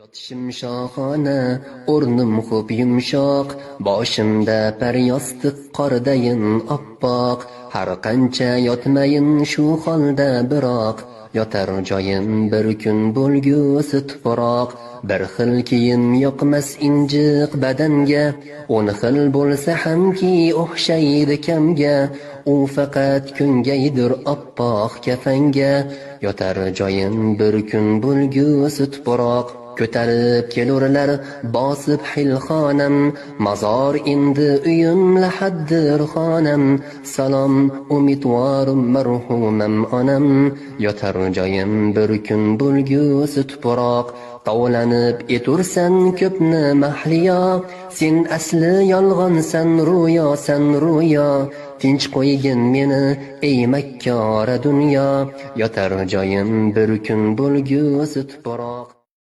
Yotishim shohona, o'rnim xo'p yumshoq, boshimda paryostiq qordayin oppoq, har qancha yotmayin shu holda biroq, yotar joyim bir kun bo'lgusi tuproq, bir xil kiyim yoqmas injiq badanga, 10 xil bo'lsa hamki o'xshaydi kamga, u faqat kungaydir oppoq kafanga, yotar joyim bir kun bo'lgusi tuproq. Ko'tarib kelurlar bosib xilxonam, mazor endi uyim lahaddir xonam, salom umidvorim marhumam onam, yotar joyim bir kun bo'lgusi tuproq. Tovlanib etursan ko'pni mahliyo, sen asli yolg'onsan ro'yo, tinch qo'ygin meni ey makkora dunyo, yotar joyim bir kun bo'lgusi tuproq.